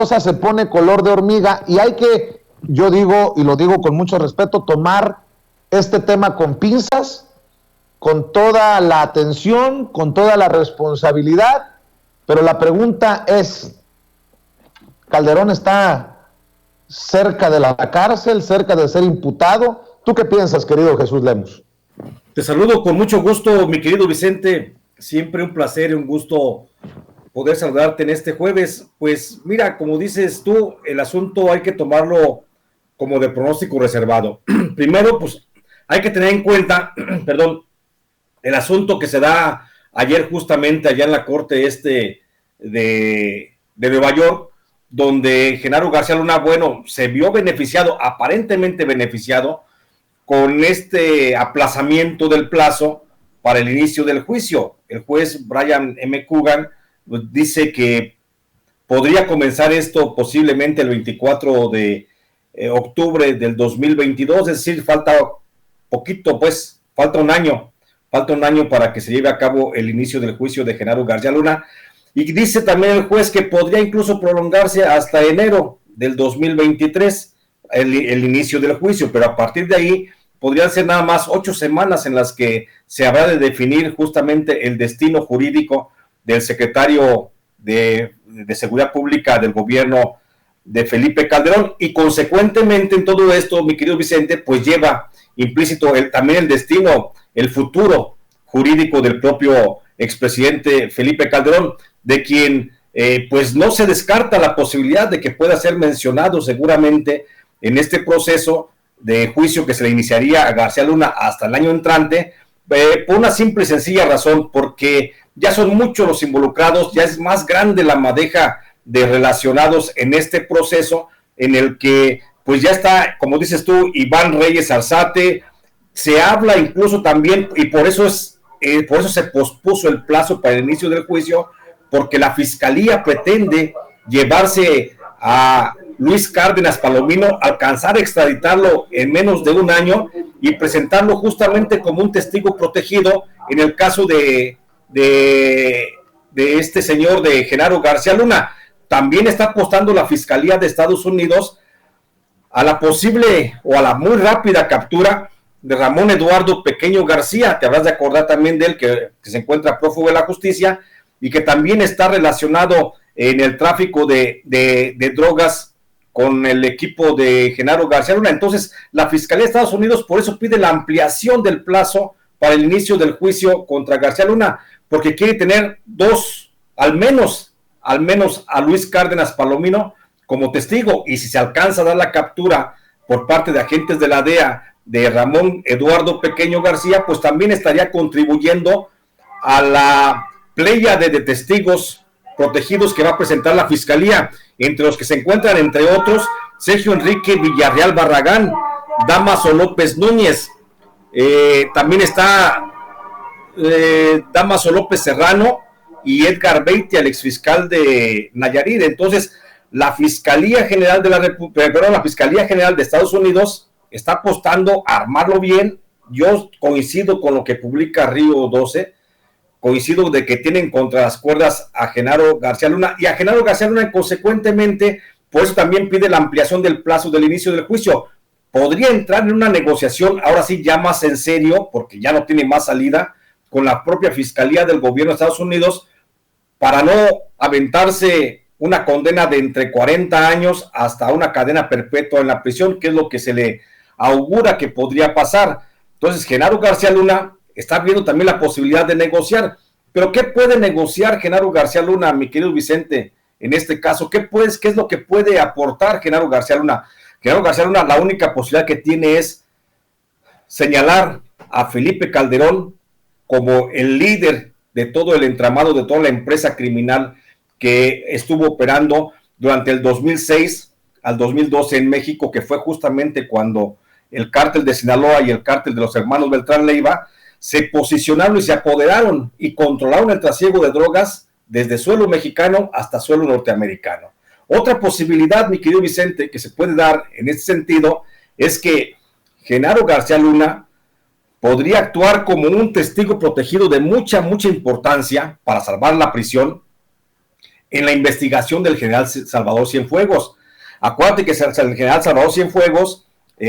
cosa se pone color de hormiga y hay que, yo digo, y lo digo con mucho respeto, tomar este tema con pinzas, con toda la atención, con toda la responsabilidad, pero la pregunta es, ¿Calderón está cerca de la cárcel, cerca de ser imputado? ¿Tú qué piensas, querido Jesús Lemus? Te saludo con mucho gusto, mi querido Vicente. Siempre un placer y un gusto poder saludarte en este jueves. Pues mira, como dices tú, el asunto hay que tomarlo como de pronóstico reservado. Primero, pues hay que tener en cuenta, perdón, el asunto que se da ayer justamente allá en la corte de Nueva York, donde Genaro García Luna, bueno, se vio beneficiado, aparentemente beneficiado, con este aplazamiento del plazo para el inicio del juicio. El juez Brian M. Coogan dice que podría comenzar esto posiblemente el 24 de octubre del 2022, es decir, falta poquito, pues, falta un año para que se lleve a cabo el inicio del juicio de Genaro García Luna. Y dice también el juez que podría incluso prolongarse hasta enero del 2023 el inicio del juicio, pero a partir de ahí podrían ser nada más 8 semanas en las que se habrá de definir justamente el destino jurídico del secretario de Seguridad Pública del gobierno de Felipe Calderón, y consecuentemente en todo esto, mi querido Vicente, pues lleva implícito también el destino, el futuro jurídico del propio expresidente Felipe Calderón, de quien pues no se descarta la posibilidad de que pueda ser mencionado seguramente en este proceso de juicio que se le iniciaría a García Luna hasta el año entrante, por una simple y sencilla razón, porque ya son muchos los involucrados, ya es más grande la madeja de relacionados en este proceso, en el que pues ya está, como dices tú, Iván Reyes Arzate, se habla incluso también, y por eso se pospuso el plazo para el inicio del juicio, porque la fiscalía pretende llevarse a Luis Cárdenas Palomino, alcanzar a extraditarlo en menos de un año y presentarlo justamente como un testigo protegido en el caso de este señor de Genaro García Luna. También está apostando la Fiscalía de Estados Unidos a la posible o a la muy rápida captura de Ramón Eduardo Pequeño García. Te habrás de acordar también de él, que se encuentra prófugo de la justicia y que también está relacionado en el tráfico de drogas con el equipo de Genaro García Luna. Entonces, la Fiscalía de Estados Unidos por eso pide la ampliación del plazo para el inicio del juicio contra García Luna, porque quiere tener al menos a Luis Cárdenas Palomino como testigo, y si se alcanza a dar la captura por parte de agentes de la DEA de Ramón Eduardo Pequeño García, pues también estaría contribuyendo a la pléyade de testigos protegidos que va a presentar la Fiscalía, entre los que se encuentran, entre otros, Sergio Enrique Villarreal Barragán, Dámaso López Núñez, también está Dámaso López Serrano y Edgar Beitty, el exfiscal de Nayarit. Entonces, la Fiscalía General la Fiscalía General de Estados Unidos está apostando a armarlo bien. Yo coincido con lo que publica Río 12, coincido de que tienen contra las cuerdas a Genaro García Luna, y a Genaro García Luna consecuentemente, pues también pide la ampliación del plazo del inicio del juicio. Podría entrar en una negociación, ahora sí ya más en serio, porque ya no tiene más salida, con la propia Fiscalía del gobierno de Estados Unidos, para no aventarse una condena de entre 40 años hasta una cadena perpetua en la prisión, que es lo que se le augura que podría pasar. Entonces, Genaro García Luna está viendo también la posibilidad de negociar. Pero ¿qué puede negociar Genaro García Luna, mi querido Vicente, en este caso? ¿Qué es lo que puede aportar Genaro García Luna? Genaro García Luna, la única posibilidad que tiene es señalar a Felipe Calderón como el líder de todo el entramado, de toda la empresa criminal que estuvo operando durante el 2006 al 2012 en México, que fue justamente cuando el cártel de Sinaloa y el cártel de los hermanos Beltrán Leiva se posicionaron y se apoderaron y controlaron el trasiego de drogas desde suelo mexicano hasta suelo norteamericano. Otra posibilidad, mi querido Vicente, que se puede dar en este sentido, es que Genaro García Luna podría actuar como un testigo protegido de mucha importancia para salvar la prisión en la investigación del general Salvador Cienfuegos. Acuérdate que el general Salvador Cienfuegos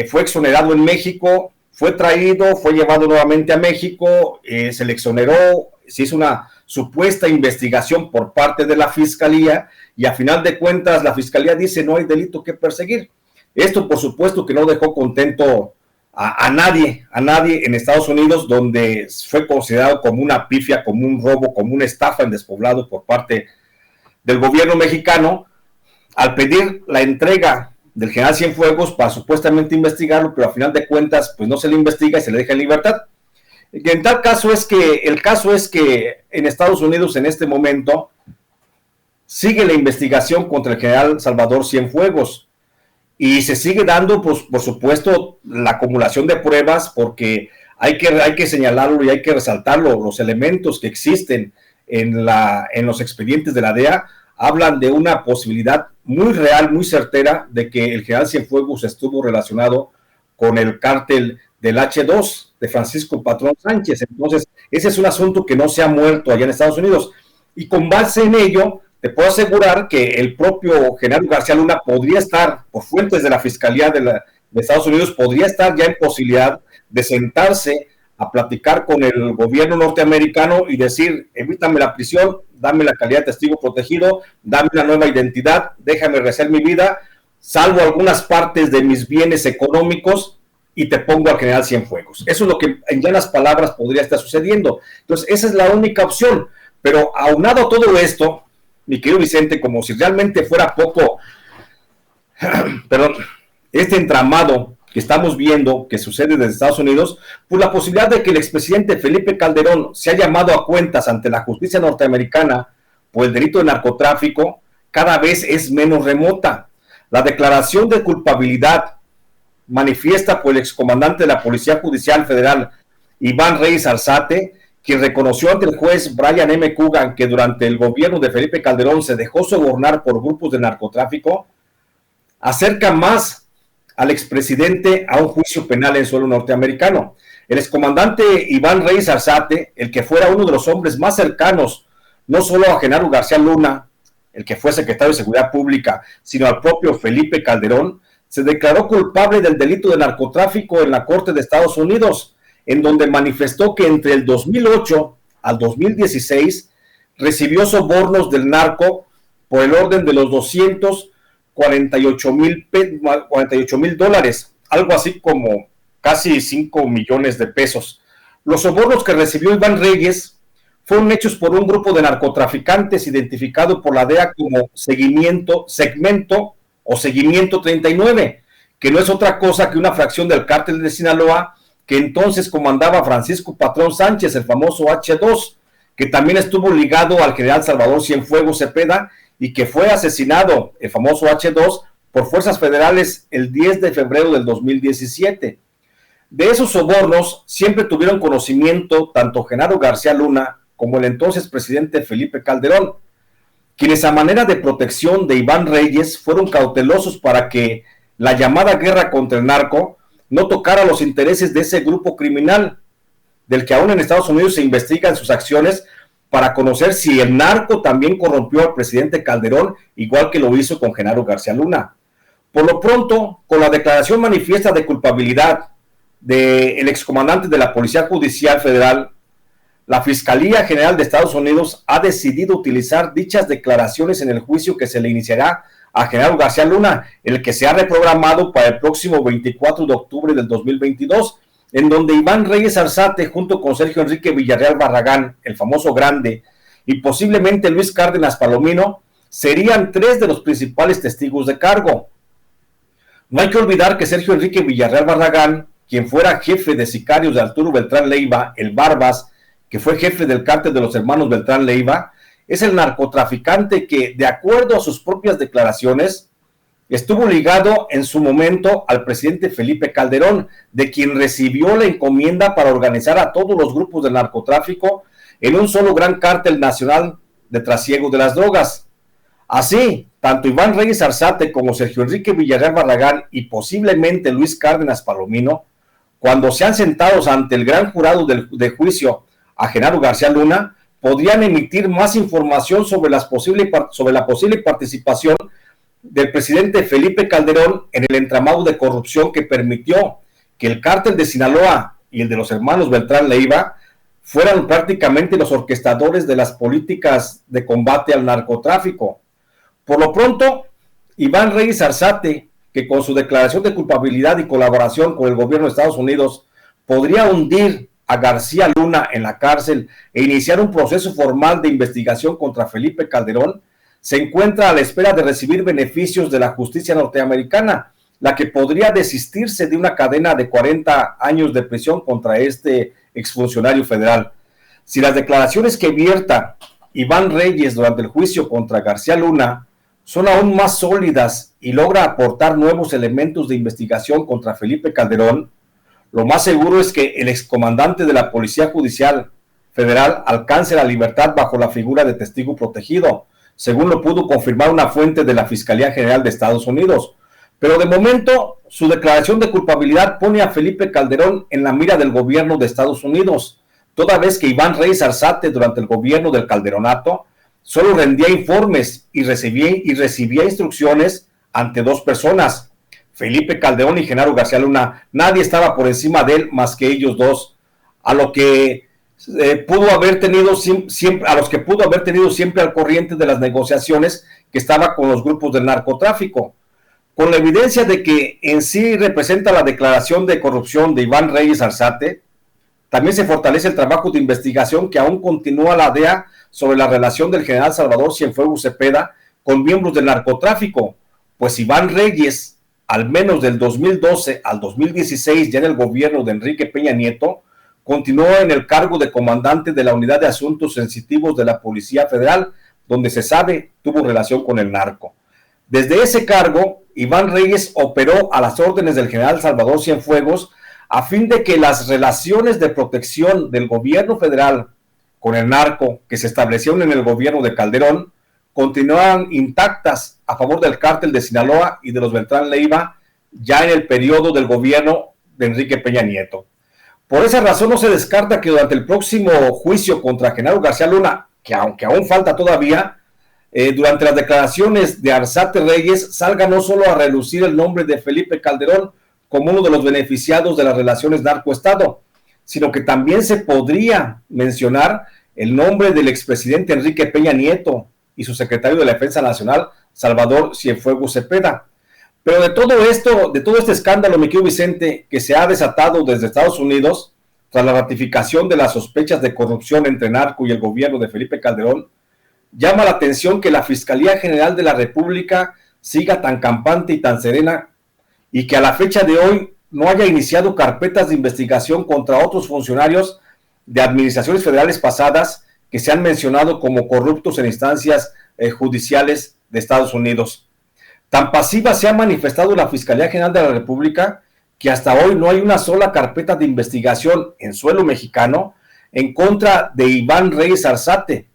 fue exonerado en México, fue traído, fue llevado nuevamente a México, se le exoneró, se hizo una supuesta investigación por parte de la Fiscalía y a final de cuentas la Fiscalía dice no hay delito que perseguir. Esto por supuesto que no dejó contento a nadie en Estados Unidos, donde fue considerado como una pifia, como un robo, como una estafa en despoblado por parte del gobierno mexicano, al pedir la entrega del general Cienfuegos para supuestamente investigarlo, pero a final de cuentas pues no se le investiga y se le deja en libertad. Y en tal caso el caso es que en Estados Unidos en este momento sigue la investigación contra el general Salvador Cienfuegos y se sigue dando, pues, por supuesto, la acumulación de pruebas, porque hay que señalarlo y hay que resaltarlo. Los elementos que existen en los expedientes de la DEA hablan de una posibilidad muy real, muy certera, de que el general Cienfuegos estuvo relacionado con el cártel del H2 de Francisco Patrón Sánchez. Entonces, ese es un asunto que no se ha muerto allá en Estados Unidos. Y con base en ello, te puedo asegurar que el propio Genaro García Luna podría estar, por fuentes de la Fiscalía de Estados Unidos, podría estar ya en posibilidad de sentarse a platicar con el gobierno norteamericano y decir, evítame la prisión, dame la calidad de testigo protegido, dame una nueva identidad, déjame rehacer mi vida, salvo algunas partes de mis bienes económicos y te pongo al general Cienfuegos. Eso es lo que en llanas palabras podría estar sucediendo. Entonces, esa es la única opción. Pero aunado a todo esto, mi querido Vicente, como si realmente fuera poco, perdón, este entramado que estamos viendo que sucede desde Estados Unidos, pues la posibilidad de que el expresidente Felipe Calderón sea llamado a cuentas ante la justicia norteamericana por el delito de narcotráfico cada vez es menos remota. La declaración de culpabilidad manifiesta por el excomandante de la Policía Judicial Federal, Iván Reyes Arzate, quien reconoció ante el juez Brian M. Coogan que durante el gobierno de Felipe Calderón se dejó sobornar por grupos de narcotráfico, acerca más al expresidente a un juicio penal en suelo norteamericano. El excomandante Iván Reyes Arzate, el que fuera uno de los hombres más cercanos, no solo a Genaro García Luna, el que fue secretario de Seguridad Pública, sino al propio Felipe Calderón, se declaró culpable del delito de narcotráfico en la Corte de Estados Unidos, en donde manifestó que entre el 2008 al 2016 recibió sobornos del narco por el orden de los $248,000, algo así como casi 5 millones de pesos. Los sobornos que recibió Iván Reyes fueron hechos por un grupo de narcotraficantes identificado por la DEA como Segmento 39, que no es otra cosa que una fracción del cártel de Sinaloa que entonces comandaba Francisco Patrón Sánchez, el famoso H2, que también estuvo ligado al general Salvador Cienfuegos Cepeda y que fue asesinado, el famoso H2, por fuerzas federales el 10 de febrero del 2017. De esos sobornos siempre tuvieron conocimiento tanto Genaro García Luna como el entonces presidente Felipe Calderón, quienes a manera de protección de Iván Reyes fueron cautelosos para que la llamada guerra contra el narco no tocara los intereses de ese grupo criminal, del que aún en Estados Unidos se investigan sus acciones para conocer si el narco también corrompió al presidente Calderón, igual que lo hizo con Genaro García Luna. Por lo pronto, con la declaración manifiesta de culpabilidad del excomandante de la Policía Judicial Federal, la Fiscalía General de Estados Unidos ha decidido utilizar dichas declaraciones en el juicio que se le iniciará a Genaro García Luna, el que se ha reprogramado para el próximo 24 de octubre del 2022, en donde Iván Reyes Arzate, junto con Sergio Enrique Villarreal Barragán, el famoso Grande, y posiblemente Luis Cárdenas Palomino, serían 3 de los principales testigos de cargo. No hay que olvidar que Sergio Enrique Villarreal Barragán, quien fuera jefe de sicarios de Arturo Beltrán Leiva, el Barbas, que fue jefe del cártel de los hermanos Beltrán Leiva, es el narcotraficante que, de acuerdo a sus propias declaraciones, estuvo ligado en su momento al presidente Felipe Calderón, de quien recibió la encomienda para organizar a todos los grupos de narcotráfico en un solo gran cártel nacional de trasiego de las drogas. Así, tanto Iván Reyes Arzate como Sergio Enrique Villarreal Barragán y posiblemente Luis Cárdenas Palomino, cuando sean sentados ante el gran jurado de juicio a Genaro García Luna, podrían emitir más información sobre la posible participación del presidente Felipe Calderón en el entramado de corrupción que permitió que el cártel de Sinaloa y el de los hermanos Beltrán Leiva fueran prácticamente los orquestadores de las políticas de combate al narcotráfico. Por lo pronto, Iván Reyes Arzate, que con su declaración de culpabilidad y colaboración con el gobierno de Estados Unidos podría hundir a García Luna en la cárcel e iniciar un proceso formal de investigación contra Felipe Calderón, se encuentra a la espera de recibir beneficios de la justicia norteamericana, la que podría desistirse de una cadena de 40 años de prisión contra este exfuncionario federal. Si las declaraciones que vierta Iván Reyes durante el juicio contra García Luna son aún más sólidas y logra aportar nuevos elementos de investigación contra Felipe Calderón, lo más seguro es que el excomandante de la Policía Judicial Federal alcance la libertad bajo la figura de testigo protegido, según lo pudo confirmar una fuente de la Fiscalía General de Estados Unidos. Pero de momento, su declaración de culpabilidad pone a Felipe Calderón en la mira del gobierno de Estados Unidos, toda vez que Iván Reyes Arzate, durante el gobierno del Calderonato, solo rendía informes y recibía instrucciones ante dos personas, Felipe Calderón y Genaro García Luna. Nadie estaba por encima de él más que ellos dos, a los que pudo haber tenido siempre al corriente de las negociaciones que estaba con los grupos del narcotráfico. Con la evidencia de que en sí representa la declaración de corrupción de Iván Reyes Arzate, también se fortalece el trabajo de investigación que aún continúa la DEA sobre la relación del general Salvador Cienfuegos Cepeda con miembros del narcotráfico, pues Iván Reyes, al menos del 2012 al 2016, ya en el gobierno de Enrique Peña Nieto, continuó en el cargo de comandante de la Unidad de Asuntos Sensitivos de la Policía Federal, donde se sabe tuvo relación con el narco. Desde ese cargo, Iván Reyes operó a las órdenes del general Salvador Cienfuegos a fin de que las relaciones de protección del gobierno federal con el narco que se establecieron en el gobierno de Calderón continuaran intactas a favor del cártel de Sinaloa y de los Beltrán Leiva ya en el periodo del gobierno de Enrique Peña Nieto. Por esa razón no se descarta que durante el próximo juicio contra Genaro García Luna, que aunque aún falta todavía, durante las declaraciones de Arzate Reyes salga no solo a relucir el nombre de Felipe Calderón como uno de los beneficiados de las relaciones narco-estado, sino que también se podría mencionar el nombre del expresidente Enrique Peña Nieto y su secretario de la Defensa Nacional, Salvador Cienfuegos Cepeda. Pero de todo este escándalo, mi querido Vicente, que se ha desatado desde Estados Unidos, tras la ratificación de las sospechas de corrupción entre narco y el gobierno de Felipe Calderón, llama la atención que la Fiscalía General de la República siga tan campante y tan serena y que a la fecha de hoy no haya iniciado carpetas de investigación contra otros funcionarios de administraciones federales pasadas que se han mencionado como corruptos en instancias judiciales de Estados Unidos. Tan pasiva se ha manifestado la Fiscalía General de la República que hasta hoy no hay una sola carpeta de investigación en suelo mexicano en contra de Iván Reyes Arzate.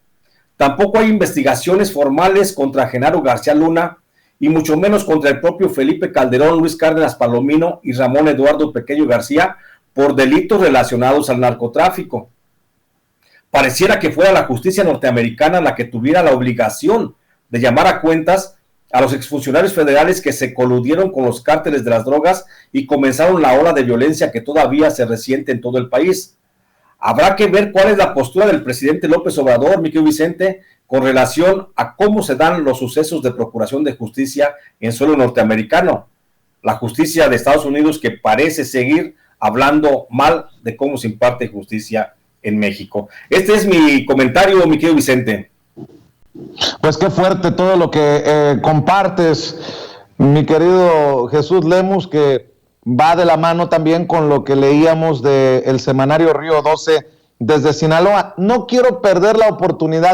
Tampoco hay investigaciones formales contra Genaro García Luna y mucho menos contra el propio Felipe Calderón, Luis Cárdenas Palomino y Ramón Eduardo Pequeño García por delitos relacionados al narcotráfico. Pareciera que fuera la justicia norteamericana la que tuviera la obligación de llamar a cuentas a los exfuncionarios federales que se coludieron con los cárteles de las drogas y comenzaron la ola de violencia que todavía se resiente en todo el país. Habrá que ver cuál es la postura del presidente López Obrador, mi querido Vicente, con relación a cómo se dan los sucesos de procuración de justicia en suelo norteamericano. La justicia de Estados Unidos que parece seguir hablando mal de cómo se imparte justicia en México. Este es mi comentario, mi querido Vicente. Pues qué fuerte todo lo que compartes, mi querido Jesús Lemus, que va de la mano también con lo que leíamos del semanario Río 12 desde Sinaloa. No quiero perder la oportunidad